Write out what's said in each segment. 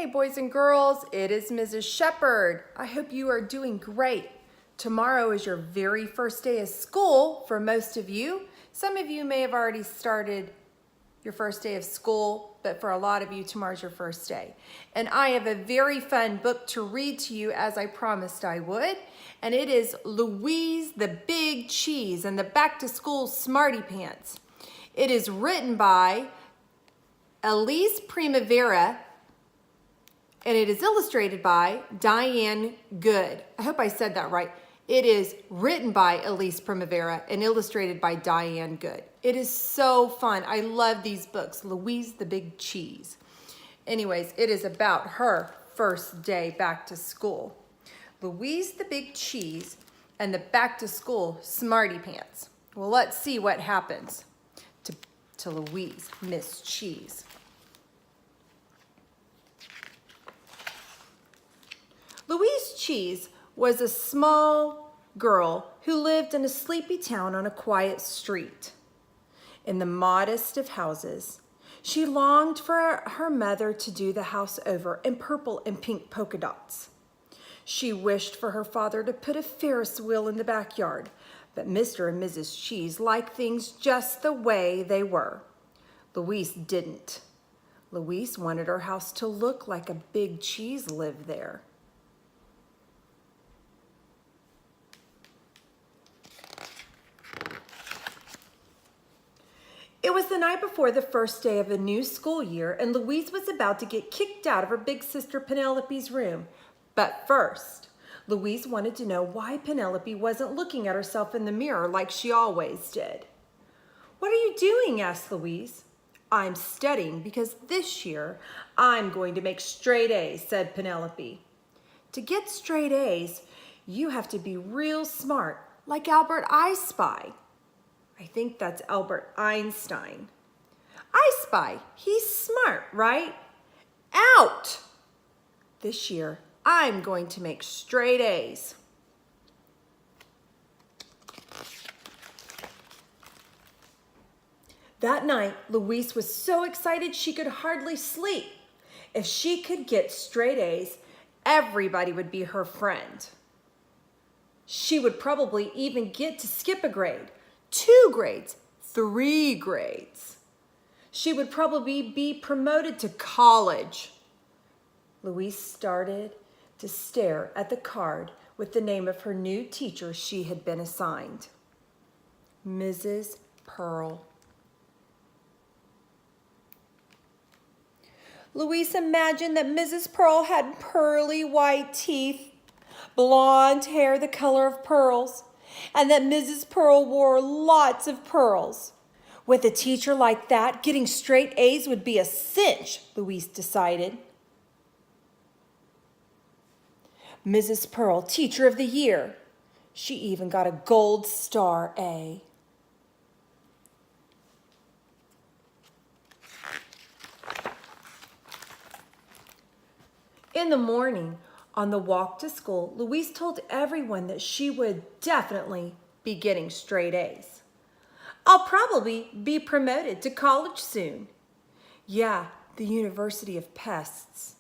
boys and girls, it is Mrs. Shepherd. I hope you are doing great. Tomorrow is your very first day of school for most of you. Some of you may have already started your first day of school, but for a lot of you, tomorrow's your first day. And I have a very fun book to read to you as I promised I would. And it is Louise the Big Cheese and the Back to School Smarty Pants. It is written by Elisa Primavera, and it is illustrated by Diane Goode. I hope I said that right. It is written by Elisa Primavera and illustrated by Diane Goode. It is so fun. I love these books. Louise the Big Cheese. Anyways, it is about her first day back to school. Louise the Big Cheese and the Back to School Smarty Pants. Well, let's see what happens to Louise, Miss Cheese. Louise Cheese was a small girl who lived in a sleepy town on a quiet street. In the modest of houses, she longed for her mother to do the house over in purple and pink polka dots. She wished for her father to put a Ferris wheel in the backyard, but Mr. and Mrs. Cheese liked things just the way they were. Louise didn't. Louise wanted her house to look like a big cheese lived there. It was the night before the first day of a new school year, and Louise was about to get kicked out of her big sister Penelope's room. But first, Louise wanted to know why Penelope wasn't looking at herself in the mirror like she always did. "What are you doing?" asked Louise. "I'm studying because this year I'm going to make straight A's," said Penelope. "To get straight A's, you have to be real smart, like Albert Einstein." I think that's Albert Einstein. "I spy, he's smart, right?" "Out! This year, I'm going to make straight A's." That night, Louise was so excited she could hardly sleep. If she could get straight A's, everybody would be her friend. She would probably even get to skip a grade. 2 grades, 3 grades. She would probably be promoted to college. Louise started to stare at the card with the name of her new teacher she had been assigned, Mrs. Pearl. Louise imagined that Mrs. Pearl had pearly white teeth, blonde hair the color of pearls, and that Mrs. Pearl wore lots of pearls. With a teacher like that, getting straight A's would be a cinch, Louise decided. Mrs. Pearl, Teacher of the Year. She even got a gold star A. In the morning, on the walk to school, Louise told everyone that she would definitely be getting straight A's. "I'll probably be promoted to college soon." Yeah, the University of Pests.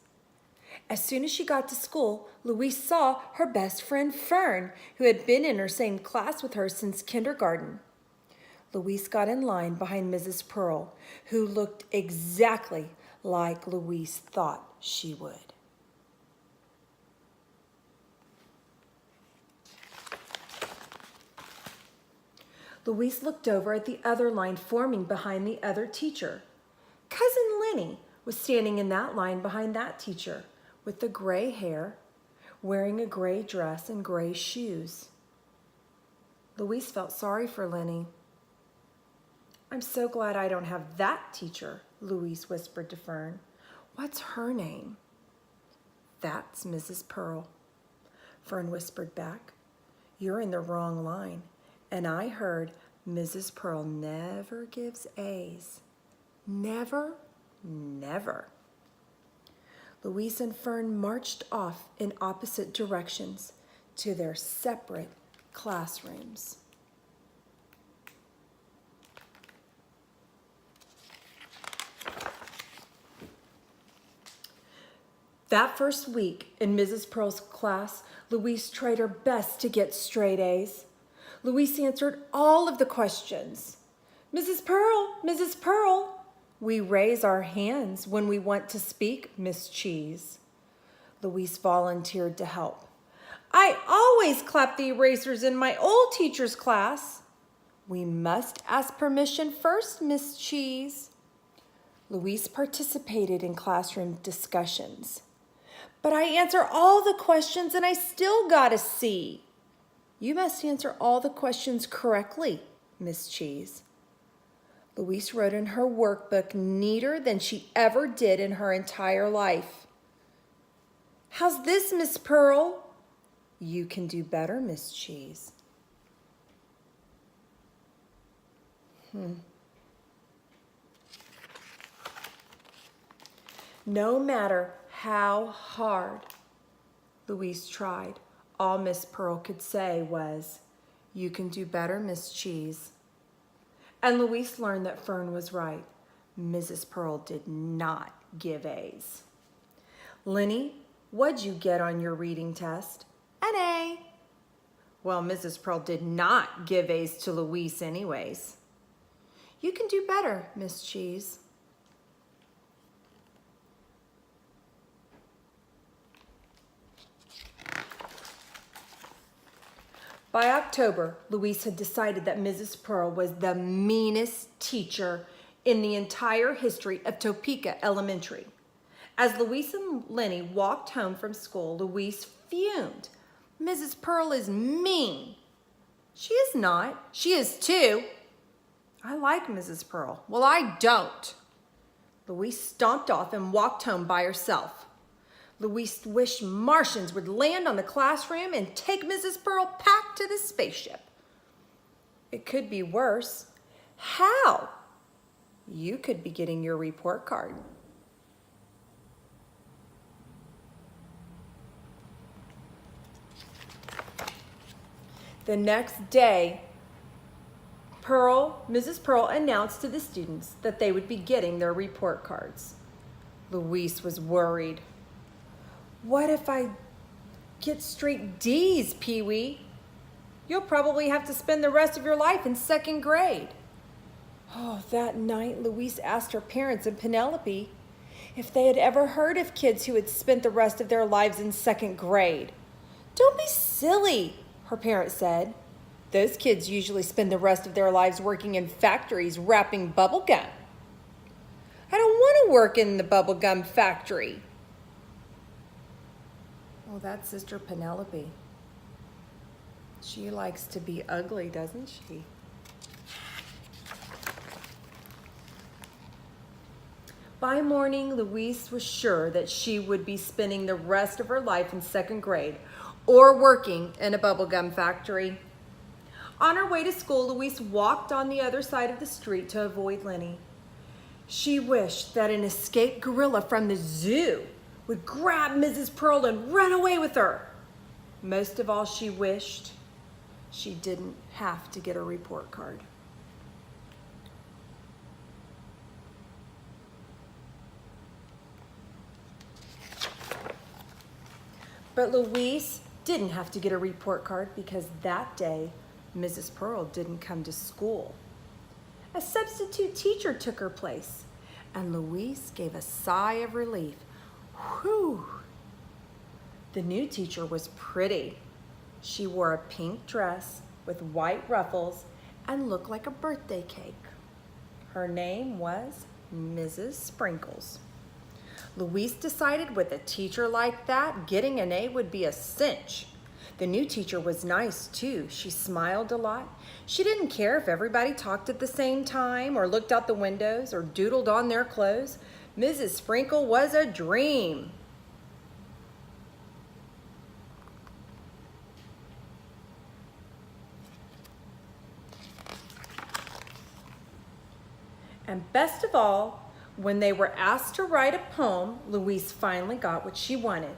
As soon as she got to school, Louise saw her best friend Fern, who had been in her same class with her since kindergarten. Louise got in line behind Mrs. Pearl, who looked exactly like Louise thought she would. Louise looked over at the other line forming behind the other teacher. Cousin Lenny was standing in that line behind that teacher with the gray hair, wearing a gray dress and gray shoes. Louise felt sorry for Lenny. "I'm so glad I don't have that teacher," Louise whispered to Fern. "What's her name?" "That's Mrs. Pearl," Fern whispered back. "You're in the wrong line. And I heard Mrs. Pearl never gives A's. Never, never." Louise and Fern marched off in opposite directions to their separate classrooms. That first week in Mrs. Pearl's class, Louise tried her best to get straight A's. Louise answered all of the questions. Mrs. Pearl, Mrs. Pearl. We raise our hands when we want to speak, Miss Cheese. Louise volunteered to help. I always clap the erasers in my old teacher's class. We must ask permission first, Miss Cheese. Louise participated in classroom discussions. But I answer all the questions and I still got a C. You must answer all the questions correctly, Miss Cheese. Louise wrote in her workbook neater than she ever did in her entire life. How's this, Miss Pearl? You can do better, Miss Cheese. No matter how hard Louise tried, all Miss Pearl could say was, you can do better, Miss Cheese. And Louise learned that Fern was right. Mrs. Pearl did not give A's. Lenny, what'd you get on your reading test? An A. Well, Mrs. Pearl did not give A's to Louise anyways. You can do better, Miss Cheese. By October, Louise had decided that Mrs. Pearl was the meanest teacher in the entire history of Topeka Elementary. As Louise and Lenny walked home from school, Louise fumed. Mrs. Pearl is mean. She is not. She is too. I like Mrs. Pearl. Well, I don't. Louise stomped off and walked home by herself. Louise wished Martians would land on the classroom and take Mrs. Pearl back to the spaceship. It could be worse. How? You could be getting your report card. The next day, Mrs. Pearl announced to the students that they would be getting their report cards. Louise was worried. What if I get straight D's, Pee-wee? You'll probably have to spend the rest of your life in second grade. Oh, that night, Louise asked her parents and Penelope if they had ever heard of kids who had spent the rest of their lives in second grade. Don't be silly, her parents said. Those kids usually spend the rest of their lives working in factories wrapping bubble gum. I don't want to work in the bubble gum factory. Well, that's Sister Penelope. She likes to be ugly, doesn't she? By morning, Louise was sure that she would be spending the rest of her life in second grade or working in a bubblegum factory. On her way to school, Louise walked on the other side of the street to avoid Lenny. She wished that an escaped gorilla from the zoo would grab Mrs. Pearl and run away with her. Most of all, she wished she didn't have to get a report card. But Louise didn't have to get a report card because that day, Mrs. Pearl didn't come to school. A substitute teacher took her place, and Louise gave a sigh of relief. Whew! The new teacher was pretty. She wore a pink dress with white ruffles and looked like a birthday cake. Her name was Mrs. Sprinkles. Louise decided with a teacher like that, getting an A would be a cinch. The new teacher was nice too. She smiled a lot. She didn't care if everybody talked at the same time or looked out the windows or doodled on their clothes. Mrs. Sprinkle was a dream. And best of all, when they were asked to write a poem, Louise finally got what she wanted.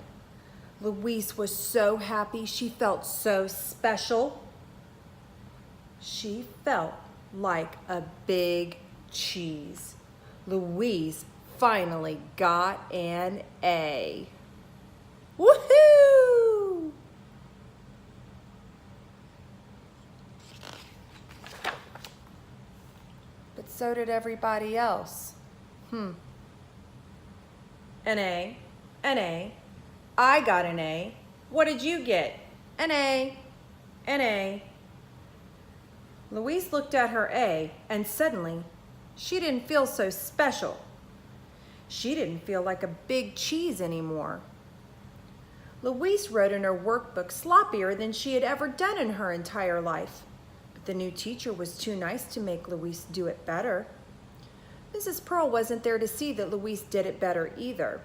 Louise was so happy. She felt so special. She felt like a big cheese. Louise finally got an A. Woohoo! But so did everybody else. An A, an A. I got an A. What did you get? An A, an A. Louise looked at her A, and suddenly, she didn't feel so special. She didn't feel like a big cheese anymore. Louise wrote in her workbook sloppier than she had ever done in her entire life. But the new teacher was too nice to make Louise do it better. Mrs. Pearl wasn't there to see that Louise did it better either.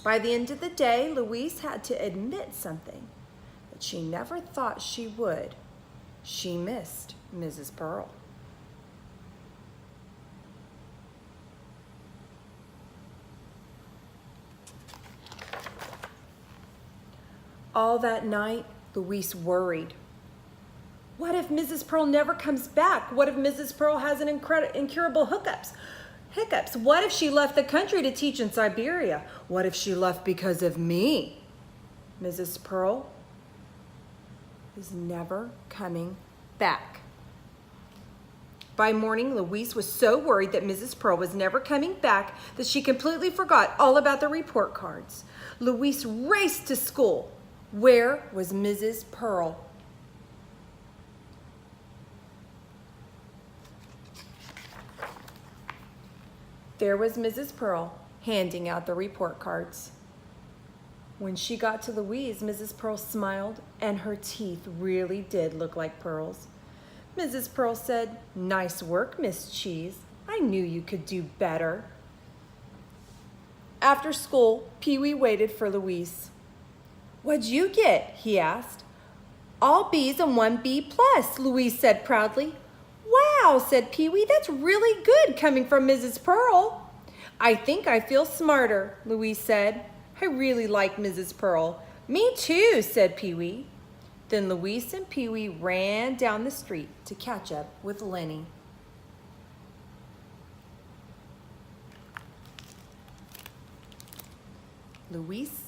By the end of the day, Louise had to admit something that she never thought she would. She missed Mrs. Pearl. All that night, Louise worried. What if Mrs. Pearl never comes back? What if Mrs. Pearl has an incurable hiccups? What if she left the country to teach in Siberia? What if she left because of me? Mrs. Pearl is never coming back. By morning, Louise was so worried that Mrs. Pearl was never coming back that she completely forgot all about the report cards. Louise raced to school. Where was Mrs. Pearl? There was Mrs. Pearl handing out the report cards. When she got to Louise, Mrs. Pearl smiled, and her teeth really did look like pearls. Mrs. Pearl said, "Nice work, Miss Cheese. I knew you could do better." After school, Pee-wee waited for Louise. "What'd you get?" he asked. "All B's and 1 B plus," Louise said proudly. "Wow," said Pee-wee, "that's really good coming from Mrs. Pearl." "I think I feel smarter," Louise said. "I really like Mrs. Pearl." "Me too," said Pee-wee. Then Louise and Pee-wee ran down the street to catch up with Lenny. Louise,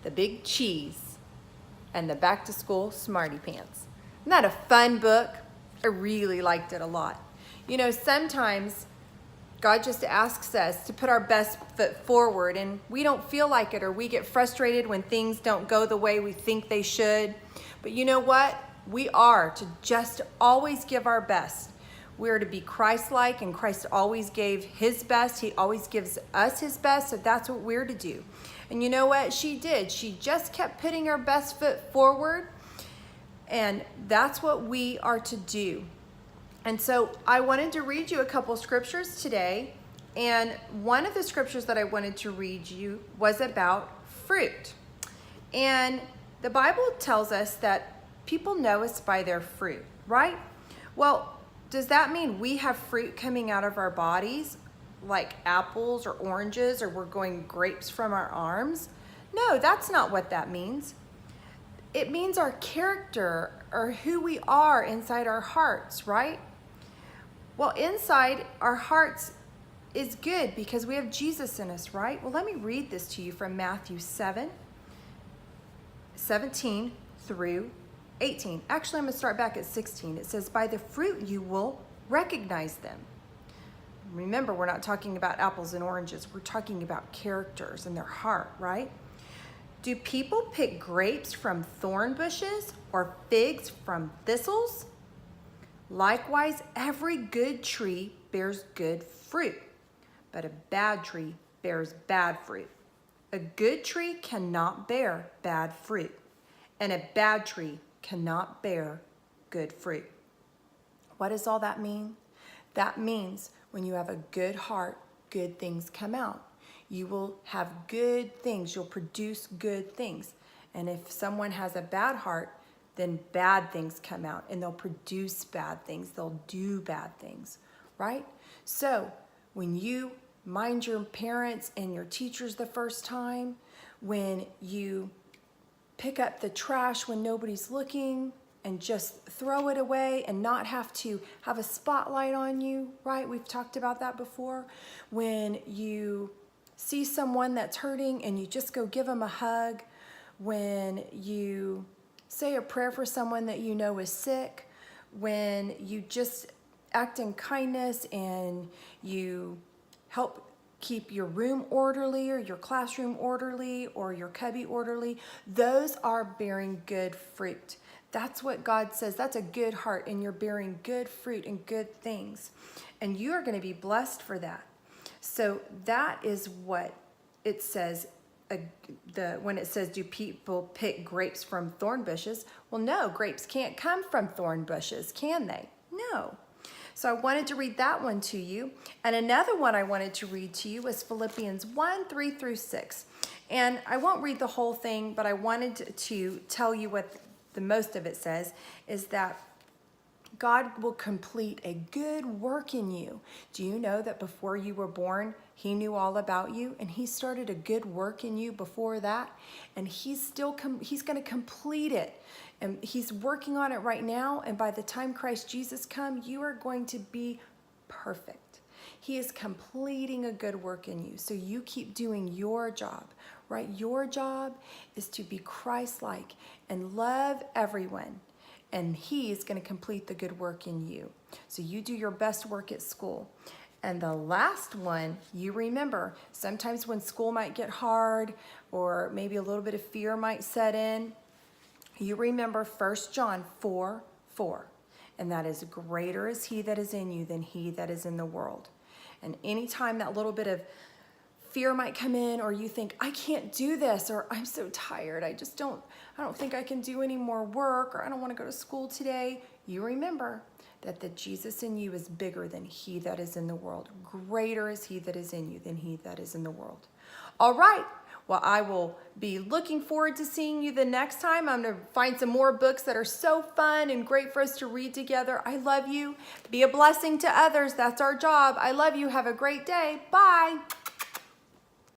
the Big Cheese, and the Back to School Smarty Pants. Isn't that a fun book? I really liked it a lot. You know, sometimes God just asks us to put our best foot forward, and we don't feel like it, or we get frustrated when things don't go the way we think they should. But you know what? We are to just always give our best. We are to be Christ-like, and Christ always gave his best. He always gives us his best, so that's what we're to do. And you know what she did? She just kept putting her best foot forward, and that's what we are to do. And so I wanted to read you a couple scriptures today, and one of the scriptures that I wanted to read you was about fruit. And the Bible tells us that people know us by their fruit, right? Well, does that mean we have fruit coming out of our bodies, like apples or oranges, or we're going grapes from our arms? No, that's not what that means. It means our character, or who we are inside our hearts, right? Well, inside our hearts is good because we have Jesus in us, right? Well, let me read this to you from Matthew 7:17 through 18. Actually, I'm going to start back at 16. It says, "By the fruit you will recognize them." Remember, we're not talking about apples and oranges. We're talking about characters and their heart, right? "Do people pick grapes from thorn bushes or figs from thistles? Likewise, every good tree bears good fruit, but a bad tree bears bad fruit. A good tree cannot bear bad fruit, and a bad tree cannot bear good fruit." What does all that mean? That means when you have a good heart, good things come out. You will have good things. You'll produce good things. And if someone has a bad heart, then bad things come out, and they'll produce bad things. They'll do bad things, right? So when you mind your parents and your teachers the first time, when you pick up the trash when nobody's looking and just throw it away and not have to have a spotlight on you, right? We've talked about that before. When you see someone that's hurting and you just go give them a hug, when you say a prayer for someone that you know is sick, when you just act in kindness and you help keep your room orderly or your classroom orderly or your cubby orderly, those are bearing good fruit. That's what God says. That's a good heart, and you're bearing good fruit and good things. And you are going to be blessed for that. So that is what it says. When it says, do people pick grapes from thorn bushes? Well, no, grapes can't come from thorn bushes, can they? No. So I wanted to read that one to you. And another one I wanted to read to you was Philippians 1:3-6. And I won't read the whole thing, but I wanted to tell you what the most of it says, is that God will complete a good work in you. Do you know that before you were born, he knew all about you, and he started a good work in you before that, and he's going to complete it, and he's working on it right now, and by the time Christ Jesus comes, you are going to be perfect. He is completing a good work in you, so you keep doing your job, right? Your job is to be Christ-like and love everyone. And he's going to complete the good work in you. So you do your best work at school. And the last one, you remember, sometimes when school might get hard or maybe a little bit of fear might set in, you remember 1 John 4:4. And that is, greater is he that is in you than he that is in the world. And anytime that little bit of fear might come in, or you think, I can't do this, or I'm so tired, I don't think I can do any more work, or I don't want to go to school today, you remember that the Jesus in you is bigger than he that is in the world. Greater is he that is in you than he that is in the world. All right. Well, I will be looking forward to seeing you the next time. I'm going to find some more books that are so fun and great for us to read together. I love you. Be a blessing to others. That's our job. I love you. Have a great day. Bye.